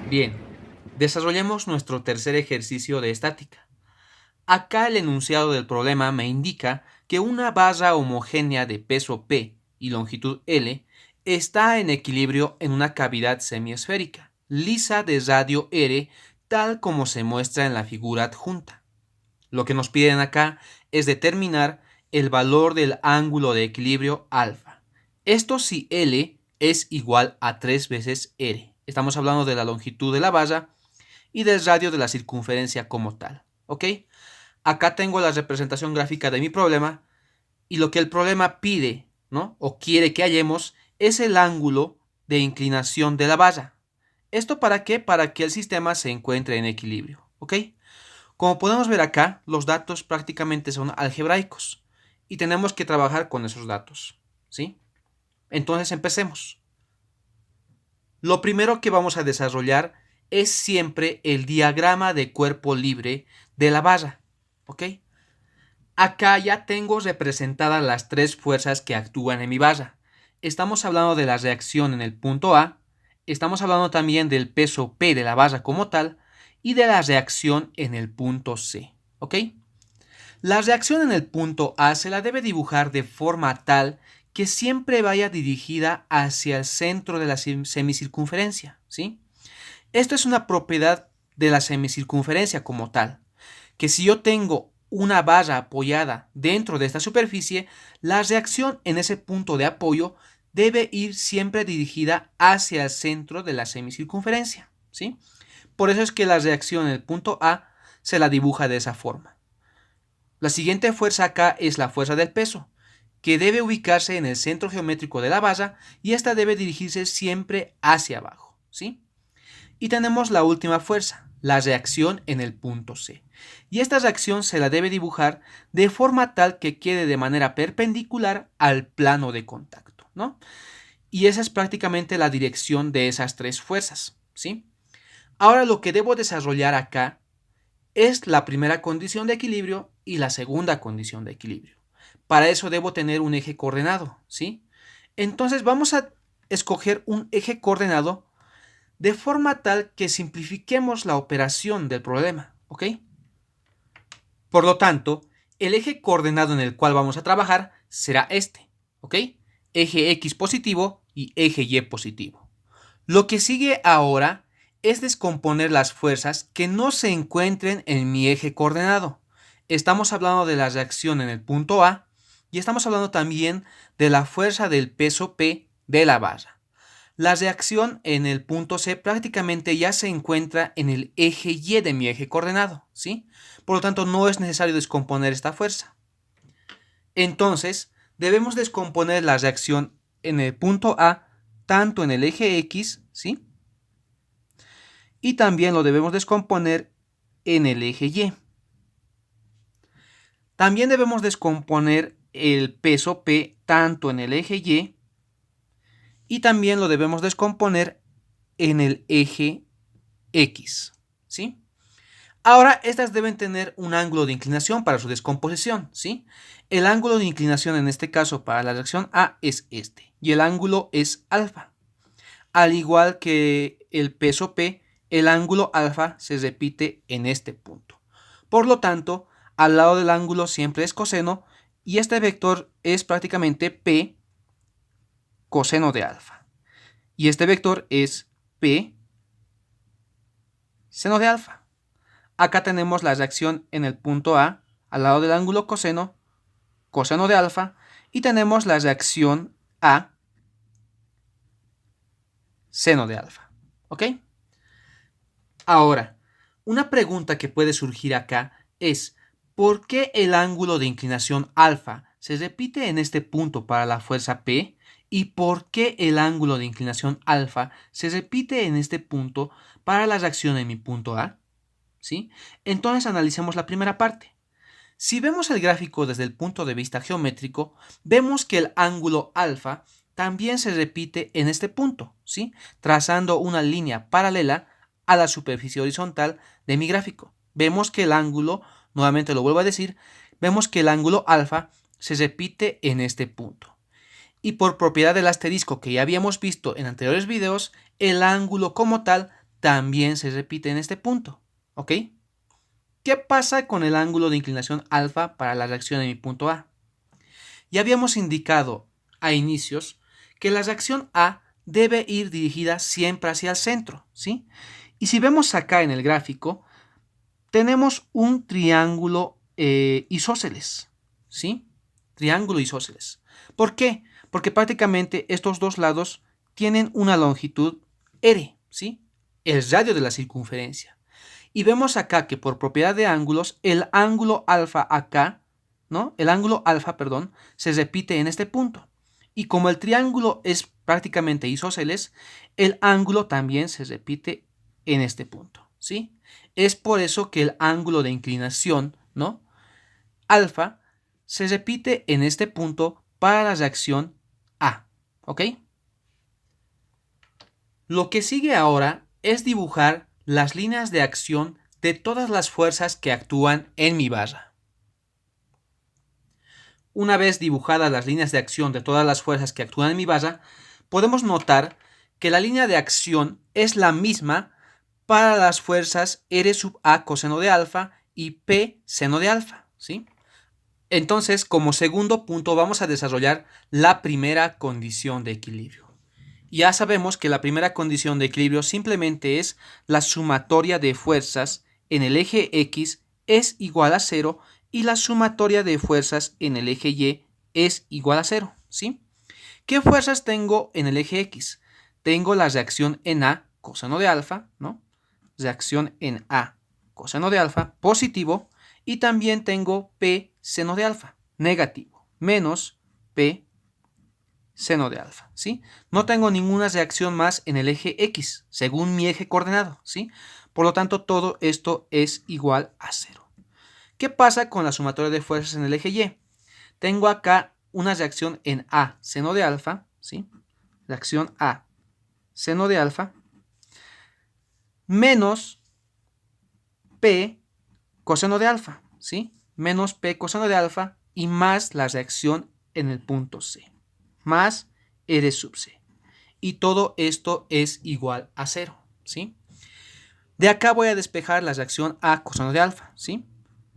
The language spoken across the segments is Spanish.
Bien, desarrollemos nuestro tercer ejercicio de estática. Acá el enunciado del problema me indica que una barra homogénea de peso P y longitud L está en equilibrio en una cavidad semiesférica, lisa de radio R, tal como se muestra en la figura adjunta. Lo que nos piden acá es determinar el valor del ángulo de equilibrio alfa. Esto si L es igual a 3 veces R. Estamos hablando de la longitud de la barra y del radio de la circunferencia como tal. ¿Ok? Acá tengo la representación gráfica de mi problema y lo que el problema pide, ¿no? O quiere que hallemos es el ángulo de inclinación de la barra. ¿Esto para qué? Para que el sistema se encuentre en equilibrio. ¿Ok? Como podemos ver acá, los datos prácticamente son algebraicos y tenemos que trabajar con esos datos, ¿sí? Entonces empecemos. Lo primero que vamos a desarrollar es siempre el diagrama de cuerpo libre de la barra, ¿ok? Acá ya tengo representadas las tres fuerzas que actúan en mi barra. Estamos hablando de la reacción en el punto A, estamos hablando también del peso P de la barra como tal y de la reacción en el punto C, ¿ok? La reacción en el punto A se la debe dibujar de forma tal que siempre vaya dirigida hacia el centro de la semicircunferencia, ¿sí? Esto es una propiedad de la semicircunferencia como tal, que si yo tengo una barra apoyada dentro de esta superficie, la reacción en ese punto de apoyo debe ir siempre dirigida hacia el centro de la semicircunferencia, ¿sí? Por eso es que la reacción en el punto A se la dibuja de esa forma. La siguiente fuerza acá es la fuerza del peso, que debe ubicarse en el centro geométrico de la barra y esta debe dirigirse siempre hacia abajo, ¿sí? Y tenemos la última fuerza, la reacción en el punto C. Y esta reacción se la debe dibujar de forma tal que quede de manera perpendicular al plano de contacto, ¿no? Y esa es prácticamente la dirección de esas tres fuerzas, ¿sí? Ahora lo que debo desarrollar acá es la primera condición de equilibrio y la segunda condición de equilibrio. Para eso debo tener un eje coordenado, ¿sí? Entonces vamos a escoger un eje coordenado de forma tal que simplifiquemos la operación del problema, ¿ok? Por lo tanto, el eje coordenado en el cual vamos a trabajar será este, ¿ok? Eje X positivo y eje Y positivo. Lo que sigue ahora es descomponer las fuerzas que no se encuentren en mi eje coordenado. Estamos hablando de la reacción en el punto A y estamos hablando también de la fuerza del peso P de la barra. La reacción en el punto C prácticamente ya se encuentra en el eje Y de mi eje coordenado, ¿sí? Por lo tanto, no es necesario descomponer esta fuerza. Entonces, debemos descomponer la reacción en el punto A tanto en el eje X, ¿sí? Y también lo debemos descomponer en el eje Y. También debemos descomponer el peso P tanto en el eje y también lo debemos descomponer en el eje X, ¿sí? Ahora, estas deben tener un ángulo de inclinación para su descomposición, ¿sí? El ángulo de inclinación en este caso para la reacción A es este, y el ángulo es alfa. Al igual que el peso P, el ángulo alfa se repite en este punto. Por lo tanto, al lado del ángulo siempre es coseno, y este vector es prácticamente P coseno de alfa. Y este vector es P seno de alfa. Acá tenemos la reacción en el punto A, al lado del ángulo coseno, coseno de alfa, y tenemos la reacción A, seno de alfa. ¿Ok? Ahora, una pregunta que puede surgir acá es, ¿por qué el ángulo de inclinación alfa se repite en este punto para la fuerza P? ¿Y por qué el ángulo de inclinación alfa se repite en este punto para la reacción en mi punto A? ¿Sí? Entonces analicemos la primera parte. Si vemos el gráfico desde el punto de vista geométrico, vemos que el ángulo alfa también se repite en este punto, ¿sí? Trazando una línea paralela a la superficie horizontal de mi gráfico. Vemos que el ángulo, nuevamente lo vuelvo a decir, vemos que el ángulo alfa se repite en este punto. Y por propiedad del asterisco que ya habíamos visto en anteriores videos, el ángulo como tal también se repite en este punto, ¿ok? ¿Qué pasa con el ángulo de inclinación alfa para la reacción en mi punto A? Ya habíamos indicado a inicios que la reacción A debe ir dirigida siempre hacia el centro, ¿sí? Y si vemos acá en el gráfico, tenemos un triángulo isósceles, ¿sí? Triángulo isósceles. ¿Por qué? Porque prácticamente estos dos lados tienen una longitud R, ¿sí? El radio de la circunferencia. Y vemos acá que por propiedad de ángulos, el ángulo alfa acá, ¿no? El ángulo alfa, perdón, se repite en este punto. Y como el triángulo es prácticamente isósceles, el ángulo también se repite en este punto, ¿sí? Es por eso que el ángulo de inclinación, ¿no? Alfa se repite en este punto para la reacción A, ¿ok? Lo que sigue ahora es dibujar las líneas de acción de todas las fuerzas que actúan en mi barra. Una vez dibujadas las líneas de acción de todas las fuerzas que actúan en mi barra, podemos notar que la línea de acción es la misma para las fuerzas R sub A coseno de alfa y P seno de alfa, ¿sí? Entonces, como segundo punto, vamos a desarrollar la primera condición de equilibrio. Ya sabemos que la primera condición de equilibrio simplemente es la sumatoria de fuerzas en el eje X es igual a 0 y la sumatoria de fuerzas en el eje Y es igual a 0, ¿sí? ¿Qué fuerzas tengo en el eje X? Tengo la reacción en A coseno de alfa, ¿no? Reacción en A coseno de alfa positivo y también tengo P seno de alfa negativo menos P seno de alfa, ¿sí? No tengo ninguna reacción más en el eje X, según mi eje coordenado, ¿sí? Por lo tanto, todo esto es igual a 0. ¿Qué pasa con la sumatoria de fuerzas en el eje Y? Tengo acá una reacción en A seno de alfa, ¿sí? Reacción A seno de alfa menos P coseno de alfa, ¿sí? Menos P coseno de alfa y más la reacción en el punto C, más R sub C. Y todo esto es igual a 0, ¿sí? De acá voy a despejar la reacción A coseno de alfa, ¿sí?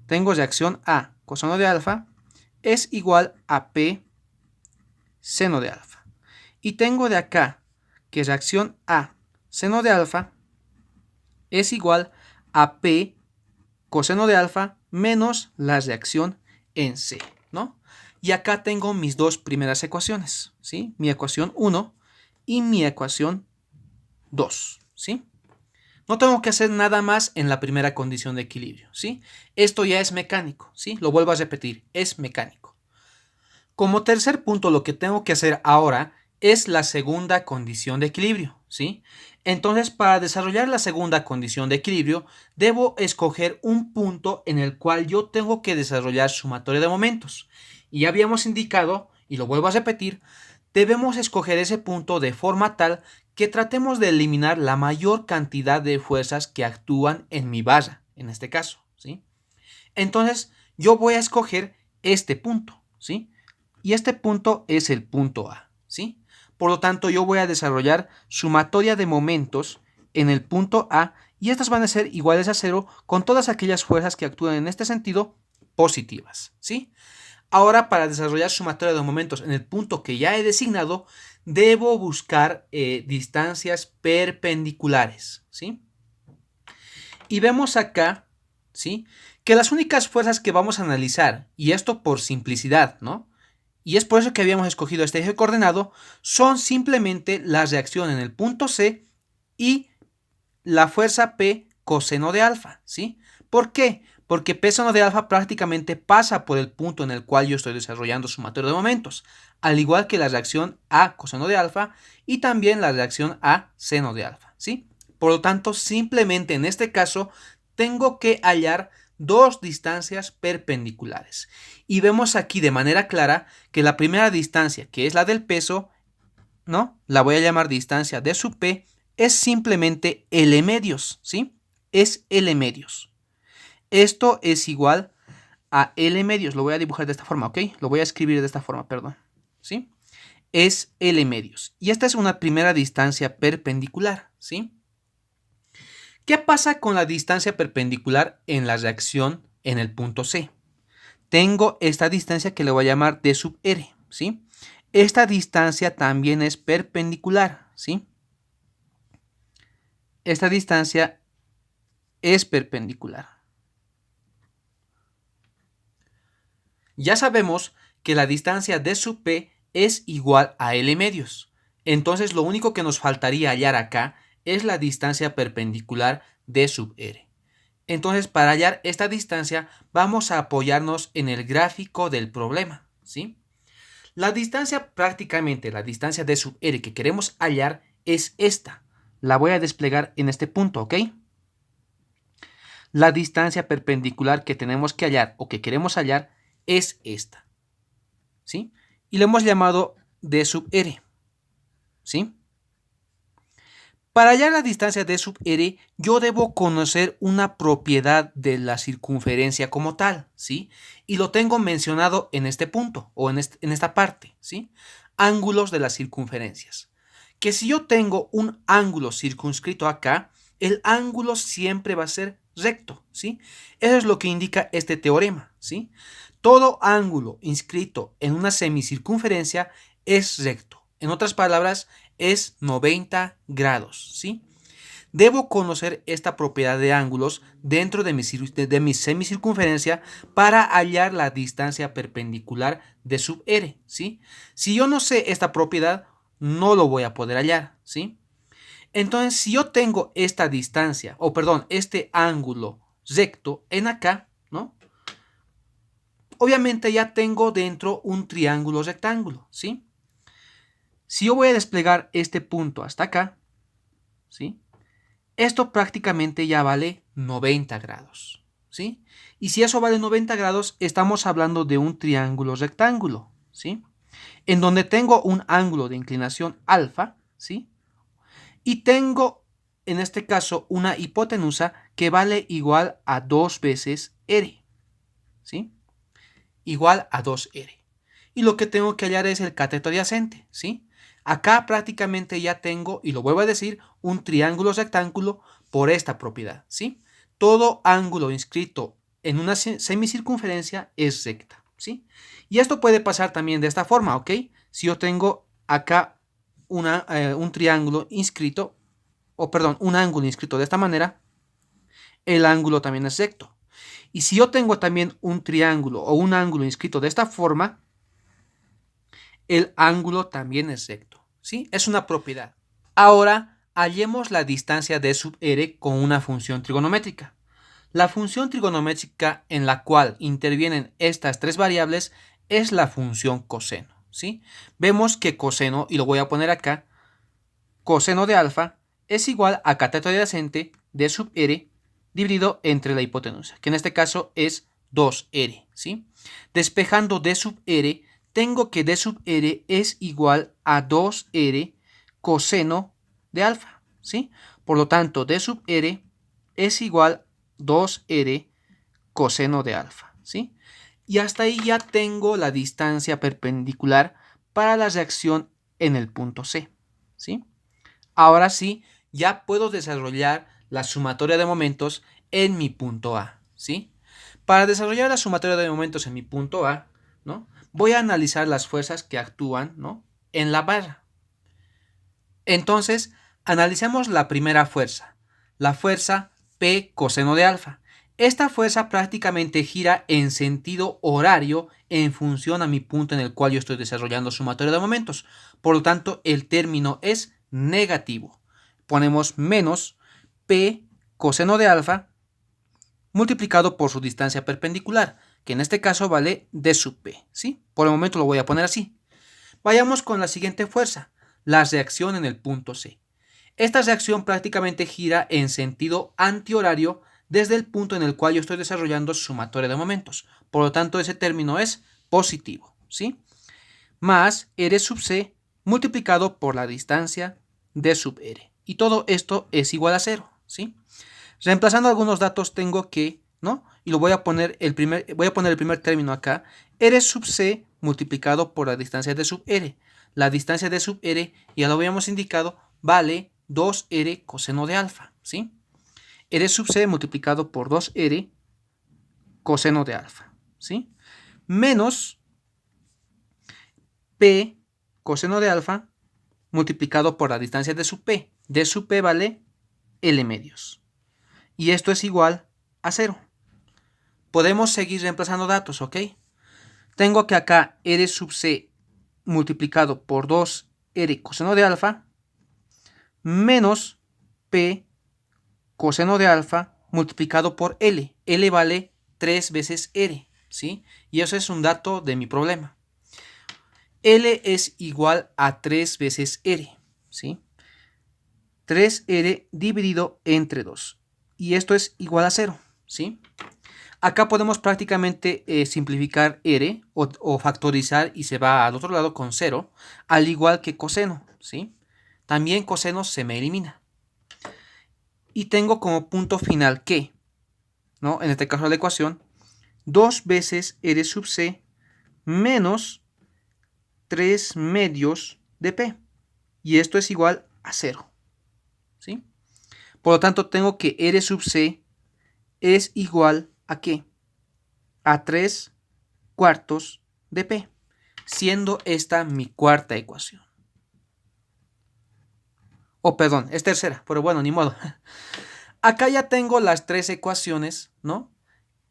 Tengo reacción A coseno de alfa es igual a P seno de alfa. Y tengo de acá que reacción A seno de alfa es igual a P coseno de alfa menos la reacción en C, ¿no? Y acá tengo mis dos primeras ecuaciones, ¿sí? Mi ecuación 1 y mi ecuación 2, ¿sí? No tengo que hacer nada más en la primera condición de equilibrio, ¿sí? Esto ya es mecánico, ¿sí? Lo vuelvo a repetir, es mecánico. Como tercer punto, lo que tengo que hacer ahora es la segunda condición de equilibrio, ¿sí? Entonces, para desarrollar la segunda condición de equilibrio, debo escoger un punto en el cual yo tengo que desarrollar sumatoria de momentos. Y ya habíamos indicado, y lo vuelvo a repetir, debemos escoger ese punto de forma tal que tratemos de eliminar la mayor cantidad de fuerzas que actúan en mi barra, en este caso, ¿sí? Entonces, yo voy a escoger este punto, ¿sí? Y este punto es el punto A, ¿sí? Por lo tanto, yo voy a desarrollar sumatoria de momentos en el punto A y estas van a ser iguales a 0 con todas aquellas fuerzas que actúan en este sentido positivas, ¿sí? Ahora, para desarrollar sumatoria de momentos en el punto que ya he designado, debo buscar distancias perpendiculares, ¿sí? Y vemos acá, ¿sí? Que las únicas fuerzas que vamos a analizar, y esto por simplicidad, ¿no? Y es por eso que habíamos escogido este eje coordenado, son simplemente la reacción en el punto C y la fuerza P coseno de alfa, ¿sí? ¿Por qué? Porque P seno de alfa prácticamente pasa por el punto en el cual yo estoy desarrollando sumatoria de momentos, al igual que la reacción A coseno de alfa y también la reacción A seno de alfa, ¿sí? Por lo tanto, simplemente en este caso tengo que hallar dos distancias perpendiculares. Y vemos aquí de manera clara que la primera distancia, que es la del peso, ¿no? La voy a llamar distancia de sub P, es simplemente L medios, ¿sí? Es L medios. Esto es igual a L medios. Lo voy a dibujar de esta forma, ¿ok? Lo voy a escribir de esta forma, perdón, ¿sí? Es L medios. Y esta es una primera distancia perpendicular, ¿sí? ¿Qué pasa con la distancia perpendicular en la reacción en el punto C? Tengo esta distancia que le voy a llamar d sub r, ¿sí? Esta distancia también es perpendicular, ¿sí? Esta distancia es perpendicular. Ya sabemos que la distancia d sub p es igual a L medios. Entonces lo único que nos faltaría hallar acá es la distancia perpendicular d sub r. Entonces para hallar esta distancia vamos a apoyarnos en el gráfico del problema, ¿sí? La distancia prácticamente, la distancia d sub r que queremos hallar es esta. La voy a desplegar en este punto, ¿ok? La distancia perpendicular que tenemos que hallar o que queremos hallar es esta, ¿sí? Y le hemos llamado d sub r, ¿sí? Para hallar la distancia d sub r, yo debo conocer una propiedad de la circunferencia como tal, ¿sí? Y lo tengo mencionado en este punto o en esta parte, ¿sí? Ángulos de las circunferencias. Que si yo tengo un ángulo circunscrito acá, el ángulo siempre va a ser recto, ¿sí? Eso es lo que indica este teorema, ¿sí? Todo ángulo inscrito en una semicircunferencia es recto. En otras palabras, es 90 grados, ¿sí? Debo conocer esta propiedad de ángulos dentro de mi semicircunferencia para hallar la distancia perpendicular de sub r, ¿sí? Si yo no sé esta propiedad, no lo voy a poder hallar, ¿sí? Entonces, si yo tengo esta distancia, o perdón, este ángulo recto en acá, ¿no? Obviamente ya tengo dentro un triángulo rectángulo, ¿sí? Si yo voy a desplegar este punto hasta acá, ¿sí? Esto prácticamente ya vale 90 grados, ¿sí? Y si eso vale 90 grados, estamos hablando de un triángulo rectángulo, ¿sí? En donde tengo un ángulo de inclinación alfa, ¿sí? Y tengo, en este caso, una hipotenusa que vale igual a 2 veces r, ¿sí? Igual a 2r. Y lo que tengo que hallar es el cateto adyacente, ¿sí? Acá prácticamente ya tengo, y lo vuelvo a decir, un triángulo rectángulo por esta propiedad, ¿sí? Todo ángulo inscrito en una semicircunferencia es recta, ¿sí? Y esto puede pasar también de esta forma, ¿ok? Si yo tengo acá un triángulo inscrito, o perdón, un ángulo inscrito de esta manera, el ángulo también es recto. Y si yo tengo también un triángulo o un ángulo inscrito de esta forma, el ángulo también es recto, ¿sí? Es una propiedad. Ahora, hallemos la distancia d sub r con una función trigonométrica. La función trigonométrica en la cual intervienen estas tres variables es la función coseno, ¿sí? Vemos que coseno, y lo voy a poner acá, coseno de alfa es igual a cateto adyacente d sub r dividido entre la hipotenusa, que en este caso es 2r, ¿sí? Despejando d sub r, tengo que d sub r es igual a 2r coseno de alfa, ¿sí? Por lo tanto, d sub r es igual a 2r coseno de alfa, ¿sí? Y hasta ahí ya tengo la distancia perpendicular para la reacción en el punto C, ¿sí? Ahora sí, ya puedo desarrollar la sumatoria de momentos en mi punto A, ¿sí? Para desarrollar la sumatoria de momentos en mi punto A, ¿no? Voy a analizar las fuerzas que actúan, ¿no? En la barra. Entonces, analicemos la primera fuerza, la fuerza P coseno de alfa. Esta fuerza prácticamente gira en sentido horario en función a mi punto en el cual yo estoy desarrollando sumatoria de momentos. Por lo tanto, el término es negativo. Ponemos menos P coseno de alfa multiplicado por su distancia perpendicular, que en este caso vale d sub P, ¿sí? Por el momento lo voy a poner así. Vayamos con la siguiente fuerza, la reacción en el punto C. Esta reacción prácticamente gira en sentido antihorario desde el punto en el cual yo estoy desarrollando sumatoria de momentos. Por lo tanto, ese término es positivo, ¿sí? Más R sub C multiplicado por la distancia d sub R. Y todo esto es igual a 0, ¿sí? Reemplazando algunos datos tengo que, ¿no? Y lo voy a poner el primer término acá, R sub C multiplicado por la distancia d sub R. La distancia d sub R, ya lo habíamos indicado, vale 2R coseno de alfa, ¿sí? R sub c multiplicado por 2R coseno de alfa, ¿sí? Menos P coseno de alfa multiplicado por la distancia de sub P. D sub P vale L medios. Y esto es igual a 0. Podemos seguir reemplazando datos, ¿ok? Tengo que acá R sub C multiplicado por 2R coseno de alfa menos P coseno de alfa multiplicado por L. L vale 3 veces R, ¿sí? Y eso es un dato de mi problema. L es igual a 3 veces R, ¿sí? 3R dividido entre 2. Y esto es igual a 0, ¿sí? Acá podemos prácticamente simplificar R o factorizar y se va al otro lado con 0, al igual que coseno, ¿sí? También coseno se me elimina. Y tengo como punto final que, ¿no? En este caso de la ecuación, 2 veces R sub C menos 3 medios de P. Y esto es igual a 0, ¿sí? Por lo tanto, tengo que R sub C es igual ¿a qué? A 3 cuartos de P, siendo esta mi cuarta ecuación. Oh, perdón, es tercera, pero bueno, ni modo. Acá ya tengo las 3 ecuaciones, ¿no?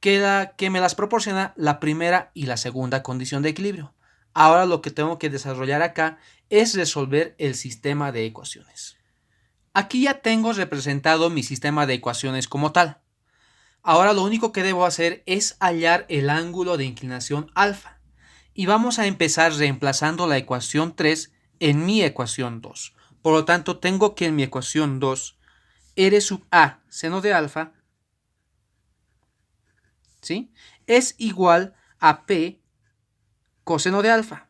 Que me las proporciona la primera y la segunda condición de equilibrio. Ahora lo que tengo que desarrollar acá es resolver el sistema de ecuaciones. Aquí ya tengo representado mi sistema de ecuaciones como tal. Ahora lo único que debo hacer es hallar el ángulo de inclinación alfa. Y vamos a empezar reemplazando la ecuación 3 en mi ecuación 2. Por lo tanto, tengo que en mi ecuación 2, R sub A seno de alfa, ¿sí?, es igual a P coseno de alfa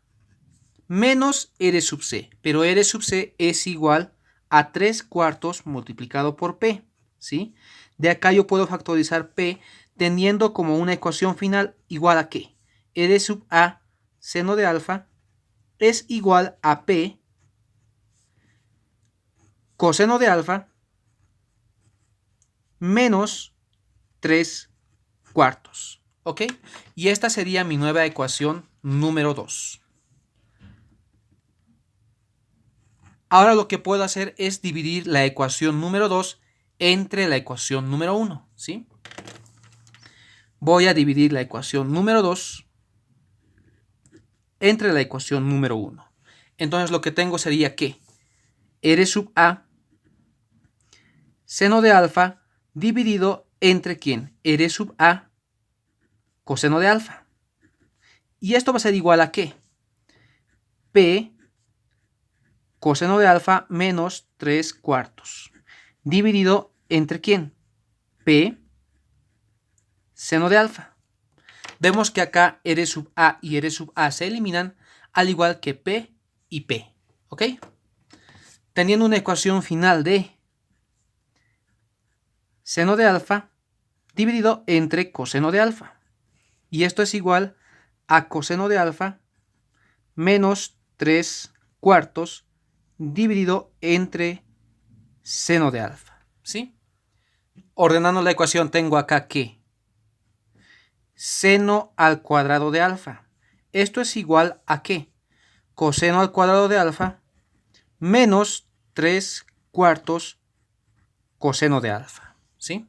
menos R sub C. Pero R sub C es igual a 3 cuartos multiplicado por P, ¿sí? De acá yo puedo factorizar P teniendo como una ecuación final igual a ¿qué? R sub A seno de alfa es igual a P coseno de alfa menos 3 cuartos, ¿ok? Y esta sería mi nueva ecuación número 2. Ahora lo que puedo hacer es dividir la ecuación número 2 entre la ecuación número 1, ¿sí? Voy a dividir la ecuación número 2 entre la ecuación número 1. Entonces lo que tengo sería que R sub A seno de alfa dividido entre ¿quién? R sub A coseno de alfa. Y esto va a ser igual a ¿qué? P coseno de alfa menos 3 cuartos dividido entre ¿quién? P seno de alfa. Vemos que acá R sub A y R sub A se eliminan, al igual que P y P, ¿ok? Teniendo una ecuación final de seno de alfa dividido entre coseno de alfa. Y esto es igual a coseno de alfa menos 3 cuartos dividido entre seno de alfa, ¿sí? Ordenando la ecuación tengo acá que seno al cuadrado de alfa. Esto es igual a ¿qué? Coseno al cuadrado de alfa menos 3 cuartos coseno de alfa, ¿sí?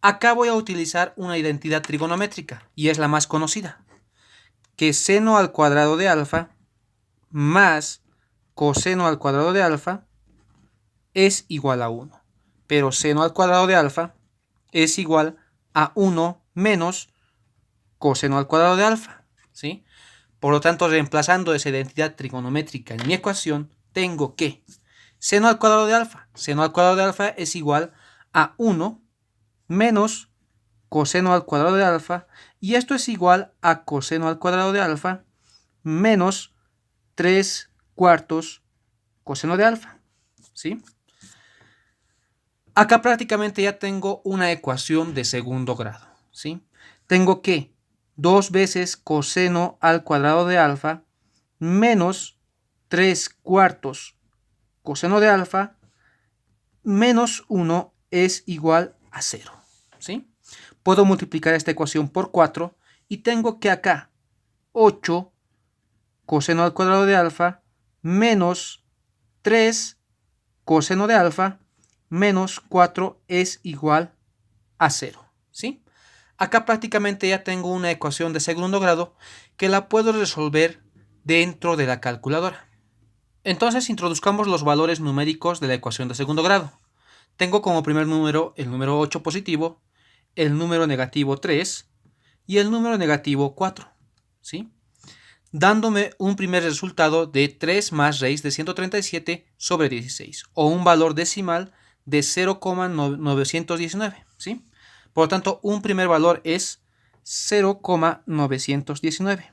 Acá voy a utilizar una identidad trigonométrica y es la más conocida, que seno al cuadrado de alfa más coseno al cuadrado de alfa es igual a 1. Pero seno al cuadrado de alfa es igual a 1 menos coseno al cuadrado de alfa, ¿sí? Por lo tanto, reemplazando esa identidad trigonométrica en mi ecuación, tengo que seno al cuadrado de alfa. Seno al cuadrado de alfa es igual a 1 menos coseno al cuadrado de alfa. Y esto es igual a coseno al cuadrado de alfa menos 3 cuartos coseno de alfa, ¿sí? Acá prácticamente ya tengo una ecuación de segundo grado, ¿sí? Tengo que 2 veces coseno al cuadrado de alfa menos 3 cuartos coseno de alfa menos 1 es igual a 0. ¿Sí? Puedo multiplicar esta ecuación por 4 y tengo que acá 8 coseno al cuadrado de alfa menos 3 coseno de alfa menos 4 es igual a 0. ¿Sí? Acá prácticamente ya tengo una ecuación de segundo grado que la puedo resolver dentro de la calculadora. Entonces introduzcamos los valores numéricos de la ecuación de segundo grado. Tengo como primer número el número 8 positivo, el número negativo 3 y el número negativo 4. ¿Sí? Dándome un primer resultado de 3 más raíz de 137 sobre 16, o un valor decimal de 0,919. ¿Sí? Por lo tanto, un primer valor es 0,919.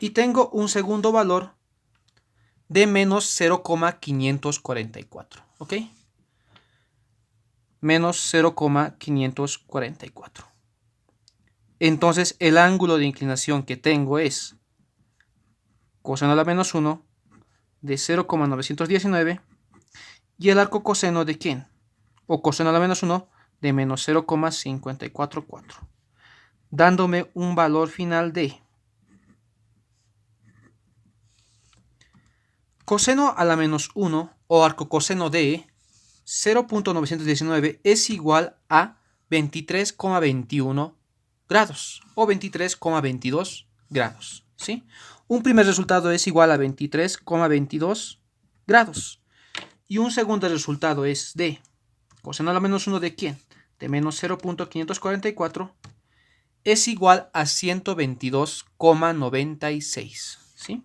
Y tengo un segundo valor de menos 0,544. ¿Ok? Menos 0,544. Entonces, el ángulo de inclinación que tengo es coseno a la menos 1 de 0,919 y el arco coseno de ¿quién? O coseno a la menos 1 de menos 0,544, dándome un valor final de coseno a la menos 1 o arco coseno de 0,919 es igual a 23,21 grados o 23,22 grados. ¿Sí? Un primer resultado es igual a 23,22 grados. Y un segundo resultado es de coseno a la menos 1 de ¿quién? De menos 0,544 es igual a 122,96. ¿Sí?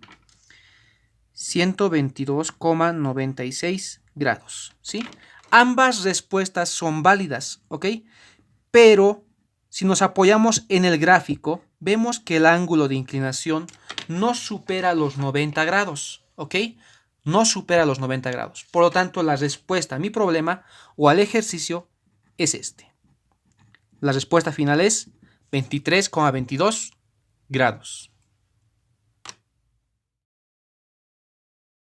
122,96 grados. ¿Sí? Ambas respuestas son válidas, ¿ok? Pero si nos apoyamos en el gráfico, vemos que el ángulo de inclinación no supera los 90 grados, ¿ok? No supera los 90 grados. Por lo tanto, la respuesta a mi problema o al ejercicio es este. La respuesta final es 23,22 grados.